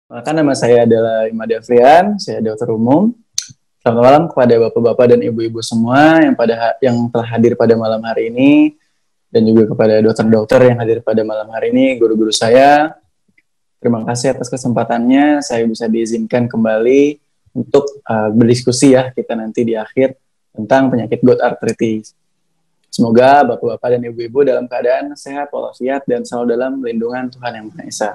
Maka nama saya adalah Imade Afrian, saya dokter umum. Selamat malam kepada bapak-bapak dan ibu-ibu semua yang telah hadir pada malam hari ini, dan juga kepada dokter-dokter yang hadir pada malam hari ini, guru-guru saya. Terima kasih atas kesempatannya, saya bisa diizinkan kembali untuk berdiskusi ya kita nanti di akhir tentang penyakit gout arthritis. Semoga bapak-bapak dan ibu-ibu dalam keadaan sehat walafiat dan selalu dalam lindungan Tuhan Yang Maha Esa.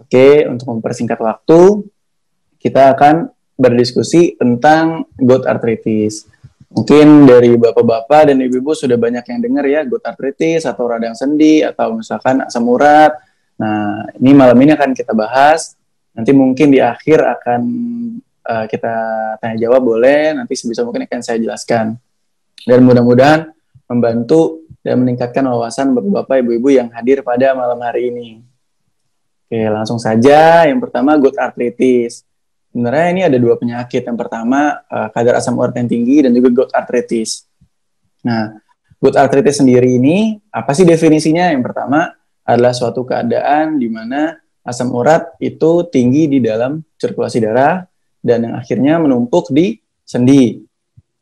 Oke, untuk mempersingkat waktu, kita akan berdiskusi tentang gout arthritis. Mungkin dari bapak-bapak dan ibu-ibu sudah banyak yang dengar ya, gout arthritis atau radang sendi atau misalkan asam urat. Nah, ini malam ini akan kita bahas. Nanti mungkin di akhir akan kita tanya jawab boleh, nanti sebisa mungkin akan saya jelaskan. Dan mudah-mudahan membantu dan meningkatkan wawasan bapak-bapak ibu-ibu yang hadir pada malam hari ini. Oke, langsung saja. Yang pertama, gout arthritis. Sebenarnya ini ada dua penyakit. Yang pertama, kadar asam urat yang tinggi dan juga gout arthritis. Nah, gout arthritis sendiri ini, apa sih definisinya? Yang pertama adalah suatu keadaan di mana asam urat itu tinggi di dalam sirkulasi darah dan yang akhirnya menumpuk di sendi.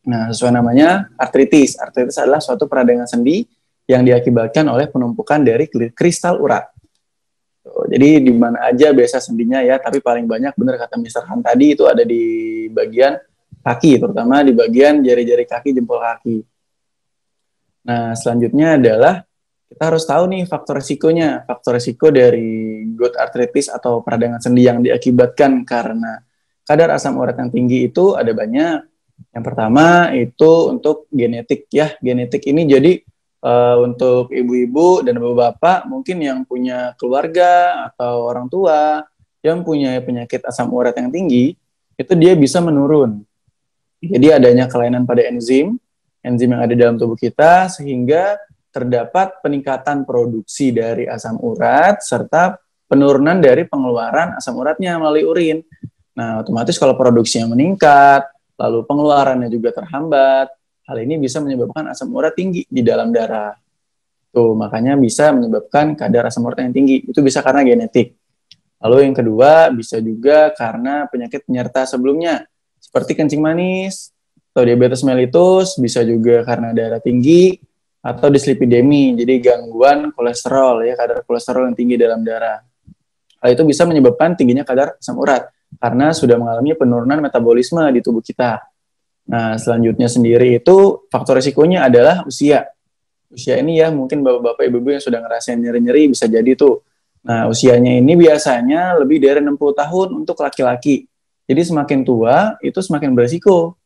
Nah, sesuai namanya, arthritis. Arthritis adalah suatu peradangan sendi yang diakibatkan oleh penumpukan dari kristal urat. Jadi di mana aja biasa sendinya ya, tapi paling banyak benar kata Mr. Han tadi itu ada di bagian kaki, terutama di bagian jari-jari kaki, jempol kaki. Nah, selanjutnya adalah kita harus tahu nih faktor resikonya. Faktor resiko dari gout arthritis atau peradangan sendi yang diakibatkan karena kadar asam urat yang tinggi itu ada banyak. Yang pertama itu untuk genetik ya. Genetik ini jadi untuk ibu-ibu dan bapak-bapak mungkin yang punya keluarga atau orang tua yang punya penyakit asam urat yang tinggi, itu dia bisa menurun. Jadi adanya kelainan pada enzim yang ada dalam tubuh kita sehingga terdapat peningkatan produksi dari asam urat serta penurunan dari pengeluaran asam uratnya melalui urin. Nah, otomatis kalau produksinya meningkat, lalu pengeluarannya juga terhambat, hal ini bisa menyebabkan asam urat tinggi di dalam darah. Tuh, makanya bisa menyebabkan kadar asam urat yang tinggi. Itu bisa karena genetik. Lalu yang kedua, bisa juga karena penyakit penyerta sebelumnya, seperti kencing manis, atau diabetes mellitus, bisa juga karena darah tinggi, atau dislipidemi, jadi gangguan kolesterol, ya kadar kolesterol yang tinggi dalam darah. Hal itu bisa menyebabkan tingginya kadar asam urat, karena sudah mengalami penurunan metabolisme di tubuh kita. Nah, selanjutnya sendiri itu faktor risikonya adalah usia. Usia ini ya mungkin bapak-bapak ibu-ibu yang sudah ngerasain nyeri-nyeri bisa jadi tuh. Nah, usianya ini biasanya lebih dari 60 tahun untuk laki-laki. Jadi semakin tua itu semakin berisiko.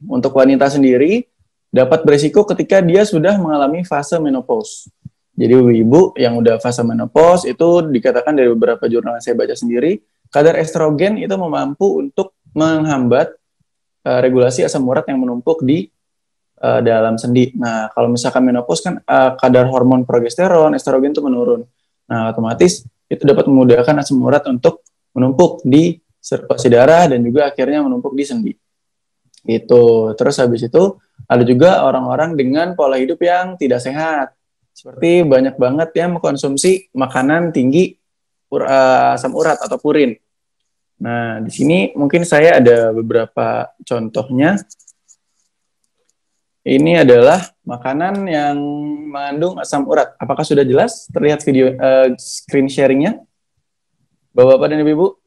Untuk wanita sendiri dapat berisiko ketika dia sudah mengalami fase menopause. Jadi ibu-ibu yang udah fase menopause itu dikatakan dari beberapa jurnal yang saya baca sendiri, kadar estrogen itu mampu untuk menghambat regulasi asam urat yang menumpuk di dalam sendi. Nah, kalau misalkan menopause kan kadar hormon progesteron, estrogen itu menurun. Nah, otomatis itu dapat memudahkan asam urat untuk menumpuk di sirkulasi darah dan juga akhirnya menumpuk di sendi. Gitu. Terus habis itu ada juga orang-orang dengan pola hidup yang tidak sehat. Seperti banyak banget yang mengkonsumsi makanan tinggi asam urat atau purin. Nah, di sini mungkin saya ada beberapa contohnya. Ini adalah makanan yang mengandung asam urat. Apakah sudah jelas terlihat video screen sharingnya? Bapak-bapak dan ibu-ibu?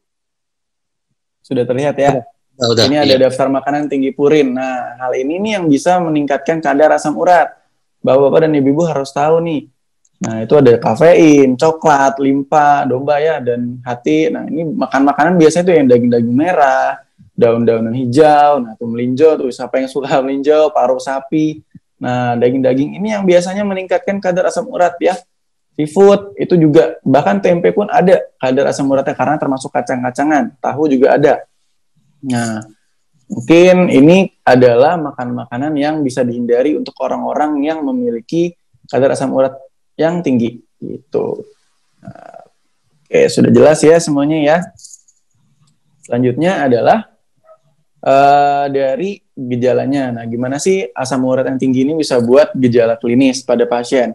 Sudah terlihat ya? Udah, ini ada daftar makanan tinggi purin. Nah, hal ini nih yang bisa meningkatkan kadar asam urat. Bapak-bapak dan ibu-ibu harus tahu nih. Nah, itu ada kafein, coklat, limpa, domba ya, dan hati. Nah, ini makan makanan biasanya tuh yang daging-daging merah, daun-daunan hijau, nah tuh melinjo, tuh siapa yang suka melinjo, paruh sapi. Nah, daging-daging ini yang biasanya meningkatkan kadar asam urat ya. Seafood itu juga, bahkan tempe pun ada kadar asam uratnya karena termasuk kacang-kacangan, tahu juga ada. Nah, mungkin ini adalah makanan-makanan yang bisa dihindari untuk orang-orang yang memiliki kadar asam urat yang tinggi gitu. Nah, oke, sudah jelas ya semuanya ya. Selanjutnya adalah dari gejalanya. Nah, gimana sih asam urat yang tinggi ini bisa buat gejala klinis pada pasien?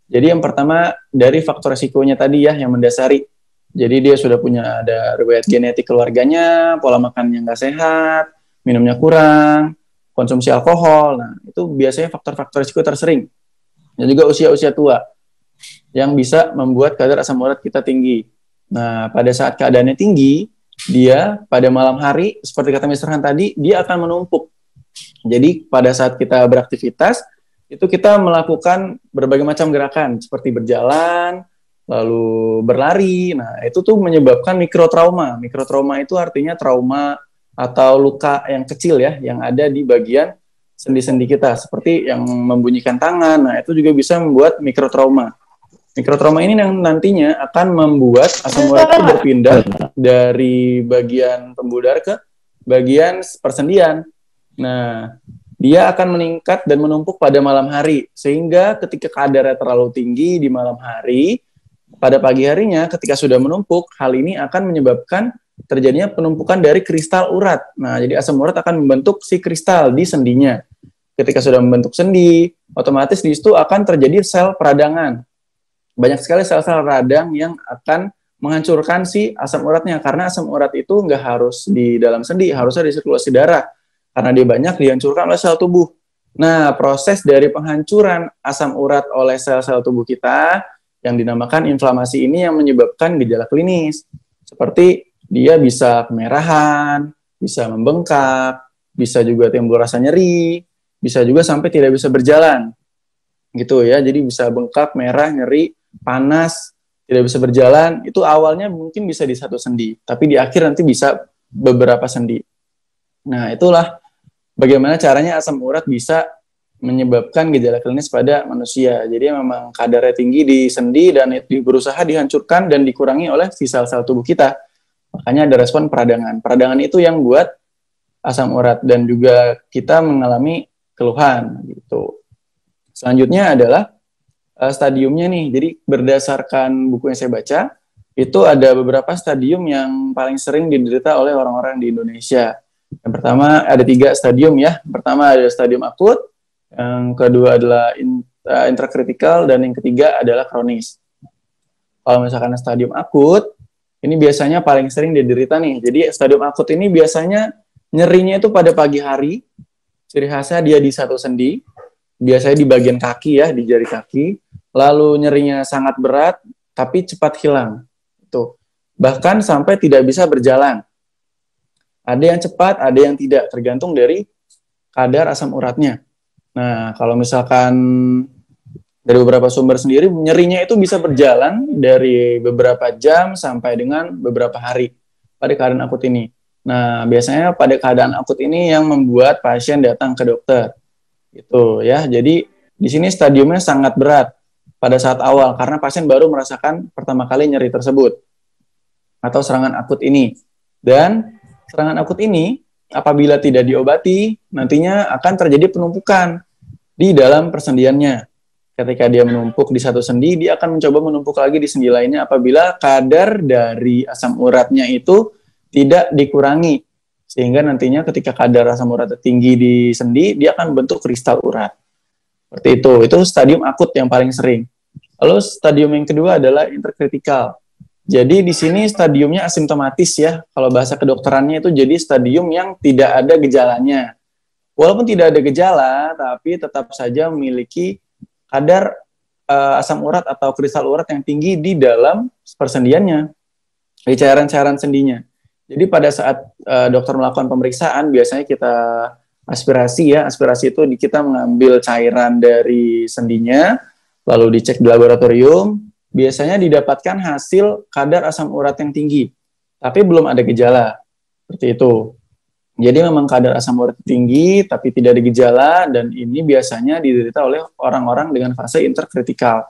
Jadi yang pertama dari faktor resikonya tadi ya yang mendasari. Jadi dia sudah punya ada riwayat genetik keluarganya, pola makan yang nggak sehat, minumnya kurang, konsumsi alkohol. Nah, itu biasanya faktor-faktor risiko tersering. Dan juga usia-usia tua yang bisa membuat kadar asam urat kita tinggi. Nah, pada saat keadaannya tinggi, dia pada malam hari, seperti kata Mr. Han tadi, dia akan menumpuk. Jadi, pada saat kita beraktivitas, itu kita melakukan berbagai macam gerakan, seperti berjalan, lalu berlari. Nah, itu tuh menyebabkan mikrotrauma. Mikrotrauma itu artinya trauma atau luka yang kecil ya, yang ada di bagian sendi-sendi kita, seperti yang membunyikan tangan. Nah, itu juga bisa membuat mikrotrauma. Mikrotrauma ini yang nantinya akan membuat asam urat itu berpindah dari bagian pembuluh darah ke bagian persendian. Nah, dia akan meningkat dan menumpuk pada malam hari. Sehingga ketika kadarnya terlalu tinggi di malam hari, pada pagi harinya ketika sudah menumpuk, hal ini akan menyebabkan terjadinya penumpukan dari kristal urat. Nah, jadi asam urat akan membentuk si kristal di sendinya. Ketika sudah membentuk sendi, otomatis di situ akan terjadi sel peradangan. Banyak sekali sel-sel radang yang akan menghancurkan si asam uratnya, karena asam urat itu nggak harus di dalam sendi, harusnya di sirkulasi darah, karena dia banyak dihancurkan oleh sel tubuh. Nah, proses dari penghancuran asam urat oleh sel-sel tubuh kita yang dinamakan inflamasi ini yang menyebabkan gejala klinis, seperti dia bisa kemerahan, bisa membengkak, bisa juga timbul rasa nyeri, bisa juga sampai tidak bisa berjalan, gitu ya. Jadi bisa bengkak, merah, nyeri, panas, tidak bisa berjalan. Itu awalnya mungkin bisa di satu sendi, tapi di akhir nanti bisa beberapa sendi. Nah, itulah bagaimana caranya asam urat bisa menyebabkan gejala klinis pada manusia. Jadi memang kadarnya tinggi di sendi dan itu berusaha dihancurkan dan dikurangi oleh si sel-sel tubuh kita. Makanya ada respon peradangan. Peradangan itu yang buat asam urat dan juga kita mengalami keluhan gitu. Selanjutnya adalah stadiumnya nih. Jadi berdasarkan buku yang saya baca, itu ada beberapa stadium yang paling sering diderita oleh orang-orang di Indonesia. Yang pertama ada 3 stadium ya. Pertama ada stadium akut, yang kedua adalah intrakritikal, dan yang ketiga adalah kronis. Kalau misalkan stadium akut, ini biasanya paling sering diderita nih. Jadi stadium akut ini biasanya nyerinya itu pada pagi hari, ciri khasnya dia di satu sendi, biasanya di bagian kaki ya, di jari kaki, lalu nyerinya sangat berat, tapi cepat hilang. Tuh. Bahkan sampai tidak bisa berjalan. Ada yang cepat, ada yang tidak, tergantung dari kadar asam uratnya. Nah, kalau misalkan dari beberapa sumber sendiri, nyerinya itu bisa berjalan dari beberapa jam sampai dengan beberapa hari pada keadaan akut ini. Nah, biasanya pada keadaan akut ini yang membuat pasien datang ke dokter. Itu ya. Jadi di sini stadiumnya sangat berat pada saat awal karena pasien baru merasakan pertama kali nyeri tersebut atau serangan akut ini. Dan serangan akut ini apabila tidak diobati, nantinya akan terjadi penumpukan di dalam persendiannya. Ketika dia menumpuk di satu sendi, dia akan mencoba menumpuk lagi di sendi lainnya apabila kadar dari asam uratnya itu tidak dikurangi. Sehingga nantinya ketika kadar asam urat tinggi di sendi, dia akan membentuk kristal urat. Seperti itu. Itu stadium akut yang paling sering. Lalu stadium yang kedua adalah interkritikal. Jadi di sini stadiumnya asimptomatis ya. Kalau bahasa kedokterannya itu jadi stadium yang tidak ada gejalanya. Walaupun tidak ada gejala, tapi tetap saja memiliki kadar asam urat atau kristal urat yang tinggi di dalam persendiannya, di cairan-cairan sendinya. Jadi pada saat dokter melakukan pemeriksaan, biasanya kita aspirasi ya. Aspirasi itu kita mengambil cairan dari sendinya, lalu dicek di laboratorium. Biasanya didapatkan hasil kadar asam urat yang tinggi, tapi belum ada gejala. Seperti itu. Jadi memang kadar asam urat tinggi, tapi tidak ada gejala, dan ini biasanya diderita oleh orang-orang dengan fase interkritikal.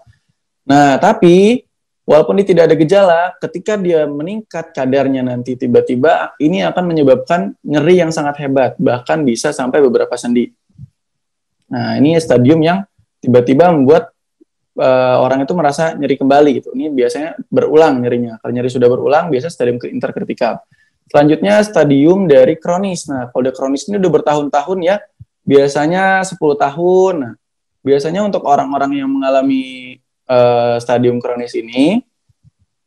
Nah, tapi walaupun dia tidak ada gejala, ketika dia meningkat kadarnya nanti tiba-tiba, ini akan menyebabkan nyeri yang sangat hebat, bahkan bisa sampai beberapa sendi. Nah, ini stadium yang tiba-tiba membuat orang itu merasa nyeri kembali gitu. Ini biasanya berulang nyerinya. Kalau nyeri sudah berulang, biasanya stadium interkritikal. Selanjutnya stadium dari kronis. Nah, kalau udah kronis ini udah bertahun-tahun ya, biasanya 10 tahun. Nah, biasanya untuk orang-orang yang mengalami stadium kronis ini,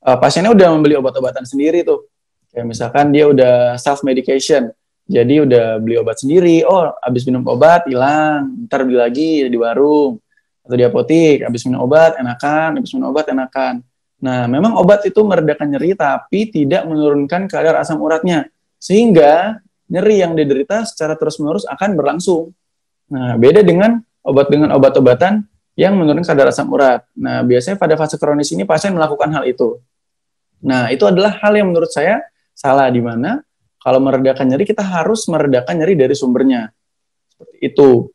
pasiennya udah membeli obat-obatan sendiri tuh. Kayak misalkan dia udah self medication, jadi udah beli obat sendiri. Oh, habis minum obat hilang, ntar beli lagi di warung atau di apotik. Habis minum obat enakan, habis minum obat enakan. Nah, memang obat itu meredakan nyeri tapi tidak menurunkan kadar asam uratnya, sehingga nyeri yang diderita secara terus-menerus akan berlangsung. Nah, beda dengan obat-obatan yang menurunkan kadar asam urat. Nah, biasanya pada fase kronis ini pasien melakukan hal itu. Nah, itu adalah hal yang menurut saya salah, di mana kalau meredakan nyeri kita harus meredakan nyeri dari sumbernya. Seperti itu.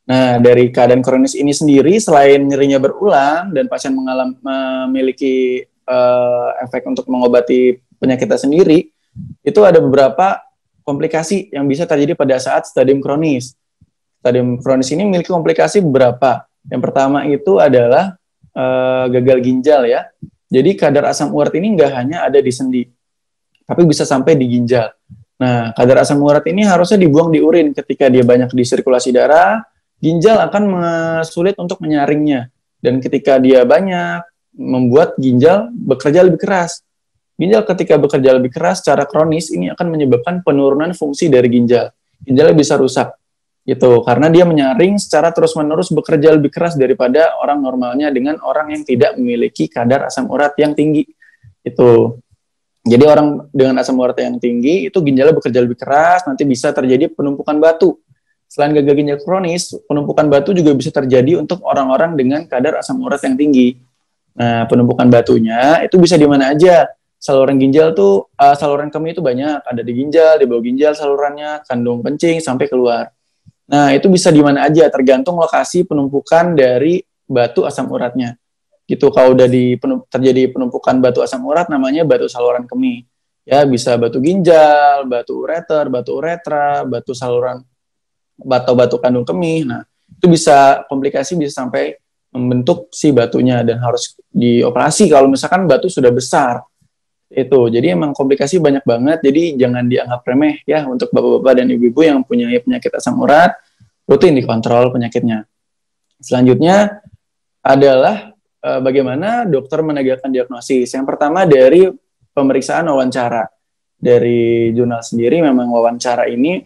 Nah, dari keadaan kronis ini sendiri, selain nyerinya berulang dan pasien memiliki efek untuk mengobati penyakitnya sendiri, itu ada beberapa komplikasi yang bisa terjadi pada saat stadium kronis. Stadium kronis ini memiliki komplikasi beberapa. Yang pertama itu adalah gagal ginjal ya. Jadi kadar asam urat ini nggak hanya ada di sendi, tapi bisa sampai di ginjal. Nah, kadar asam urat ini harusnya dibuang di urin. Ketika dia banyak di sirkulasi darah, ginjal akan sulit untuk menyaringnya. Dan ketika dia banyak, membuat ginjal bekerja lebih keras. Ginjal ketika bekerja lebih keras secara kronis, ini akan menyebabkan penurunan fungsi dari ginjal. Ginjalnya bisa rusak. Gitu, karena dia menyaring secara terus-menerus, bekerja lebih keras daripada orang normalnya dengan orang yang tidak memiliki kadar asam urat yang tinggi. Itu. Jadi orang dengan asam urat yang tinggi itu ginjalnya bekerja lebih keras, nanti bisa terjadi penumpukan batu. Selain gagal ginjal kronis, penumpukan batu juga bisa terjadi untuk orang-orang dengan kadar asam urat yang tinggi. Nah, penumpukan batunya itu bisa di mana aja. Saluran ginjal tuh, saluran kemih itu banyak, ada di ginjal, di bawah ginjal salurannya, kandung kencing sampai keluar. Nah, itu bisa di mana aja, tergantung lokasi penumpukan dari batu asam uratnya. Gitu, kalau udah terjadi penumpukan batu asam urat, namanya batu saluran kemih. Ya, bisa batu ginjal, batu ureter, batu uretra, batu saluran, batu kandung kemih. Nah, itu bisa komplikasi, bisa sampai membentuk si batunya dan harus dioperasi kalau misalkan batu sudah besar. Itu, jadi emang komplikasi banyak banget, jadi jangan dianggap remeh ya untuk bapak-bapak dan ibu-ibu yang punya penyakit asam urat, rutin dikontrol penyakitnya. Selanjutnya adalah bagaimana dokter menegakkan diagnosis. Yang pertama dari pemeriksaan wawancara. Dari jurnal sendiri memang wawancara ini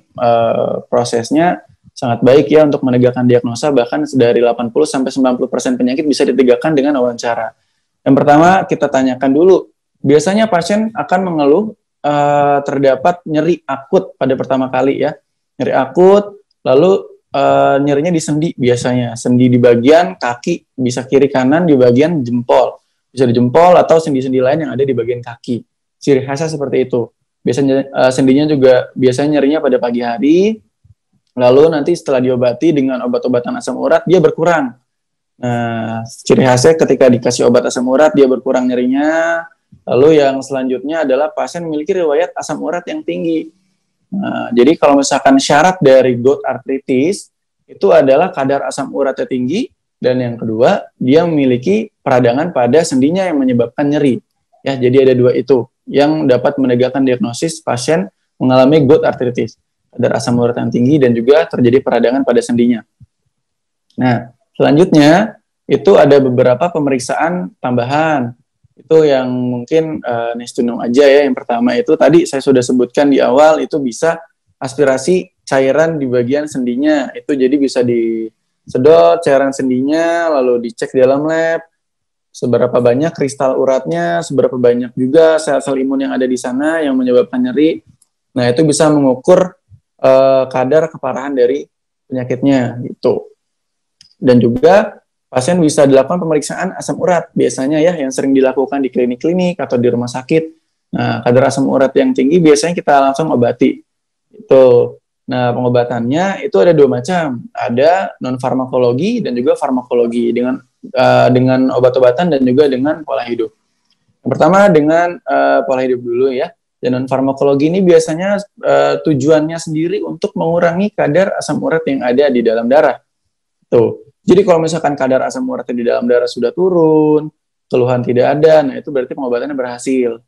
prosesnya sangat baik ya untuk menegakkan diagnosa, bahkan dari 80-90% penyakit bisa ditegakkan dengan wawancara. Yang pertama kita tanyakan dulu, biasanya pasien akan mengeluh terdapat nyeri akut pada pertama kali ya. Nyeri akut, lalu nyerinya di sendi biasanya. Sendi di bagian kaki, bisa kiri kanan di bagian jempol. Bisa di jempol atau sendi-sendi lain yang ada di bagian kaki. Ciri khasnya seperti itu. Biasanya sendinya juga biasanya nyerinya pada pagi hari, lalu nanti setelah diobati dengan obat-obatan asam urat, dia berkurang. Nah, ciri khasnya ketika dikasih obat asam urat, dia berkurang nyerinya. Lalu yang selanjutnya adalah pasien memiliki riwayat asam urat yang tinggi. Nah, jadi kalau misalkan syarat dari gout arthritis itu adalah kadar asam uratnya tinggi, dan yang kedua dia memiliki peradangan pada sendinya yang menyebabkan nyeri. Ya, jadi ada dua itu yang dapat menegakkan diagnosis pasien mengalami gout arthritis. Kadar asam urat yang tinggi dan juga terjadi peradangan pada sendinya. Nah, selanjutnya itu ada beberapa pemeriksaan tambahan. Itu yang mungkin nice to know aja ya. Yang pertama itu tadi saya sudah sebutkan di awal, itu bisa aspirasi cairan di bagian sendinya. Itu jadi bisa disedot cairan sendinya, lalu dicek di dalam lab seberapa banyak kristal uratnya, seberapa banyak juga sel-sel imun yang ada di sana yang menyebabkan nyeri. Nah, itu bisa mengukur kadar keparahan dari penyakitnya gitu. Dan juga pasien bisa dilakukan pemeriksaan asam urat biasanya ya, yang sering dilakukan di klinik-klinik atau di rumah sakit. Nah, kadar asam urat yang tinggi biasanya kita langsung obati. Itu. Nah, pengobatannya itu ada dua macam. Ada non farmakologi dan juga farmakologi dengan obat-obatan dan juga dengan pola hidup. Yang pertama dengan pola hidup dulu ya. Dan non farmakologi ini biasanya tujuannya sendiri untuk mengurangi kadar asam urat yang ada di dalam darah. Tuh. Jadi kalau misalkan kadar asam urat di dalam darah sudah turun, keluhan tidak ada, nah itu berarti pengobatannya berhasil.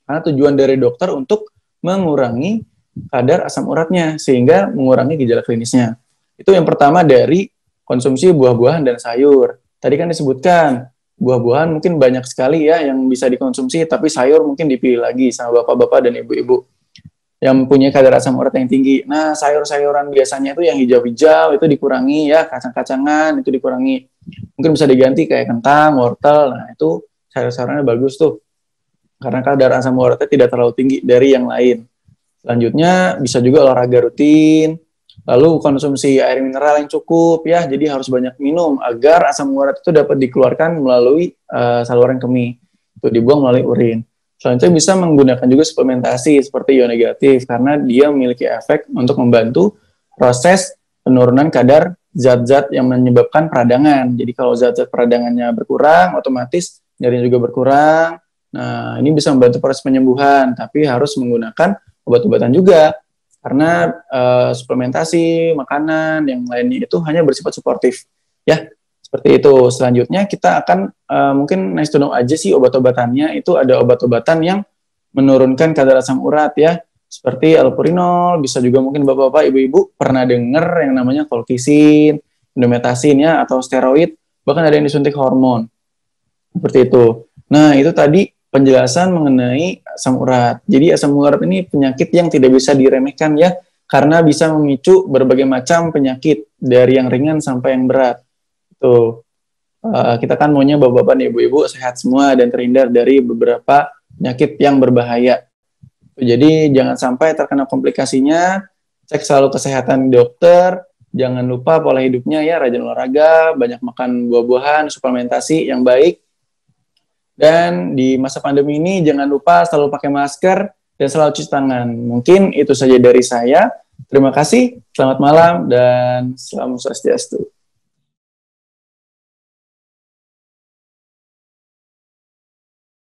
Karena tujuan dari dokter untuk mengurangi kadar asam uratnya, sehingga mengurangi gejala klinisnya. Itu yang pertama dari konsumsi buah-buahan dan sayur. Tadi kan disebutkan, buah-buahan mungkin banyak sekali ya yang bisa dikonsumsi, tapi sayur mungkin dipilih lagi sama bapak-bapak dan ibu-ibu yang mempunyai kadar asam urat yang tinggi. Nah, sayur-sayuran biasanya itu yang hijau-hijau itu dikurangi ya, kacang-kacangan itu dikurangi. Mungkin bisa diganti kayak kentang, wortel. Nah, itu sayur-sayurannya bagus tuh. Karena kadar asam uratnya tidak terlalu tinggi dari yang lain. Selanjutnya bisa juga olahraga rutin, lalu konsumsi air mineral yang cukup ya, jadi harus banyak minum agar asam urat itu dapat dikeluarkan melalui saluran kemih, itu dibuang melalui urin. Selanjutnya bisa menggunakan juga suplementasi seperti ion negatif karena dia memiliki efek untuk membantu proses penurunan kadar zat-zat yang menyebabkan peradangan. Jadi kalau zat-zat peradangannya berkurang, otomatis nyerinya juga berkurang. Nah, ini bisa membantu proses penyembuhan, tapi harus menggunakan obat-obatan juga. Karena suplementasi, makanan, yang lainnya itu hanya bersifat suportif. Ya, seperti itu. Selanjutnya kita akan mungkin nice to know aja sih obat-obatannya. Itu ada obat-obatan yang menurunkan kadar asam urat ya. Seperti allopurinol, bisa juga mungkin bapak-bapak, ibu-ibu pernah dengar yang namanya colchicine, indomethacin ya, atau steroid, bahkan ada yang disuntik hormon. Seperti itu. Nah, itu tadi penjelasan mengenai asam urat. Jadi asam urat ini penyakit yang tidak bisa diremehkan ya, karena bisa memicu berbagai macam penyakit dari yang ringan sampai yang berat. Tuh, kita kan maunya bapak-bapak dan ibu-ibu sehat semua dan terhindar dari beberapa penyakit yang berbahaya. Jadi jangan sampai terkena komplikasinya, cek selalu kesehatan dokter, jangan lupa pola hidupnya ya, rajin olahraga, banyak makan buah-buahan, suplementasi yang baik. Dan di masa pandemi ini jangan lupa selalu pakai masker dan selalu cuci tangan. Mungkin itu saja dari saya. Terima kasih, selamat malam, dan salam swastiastu.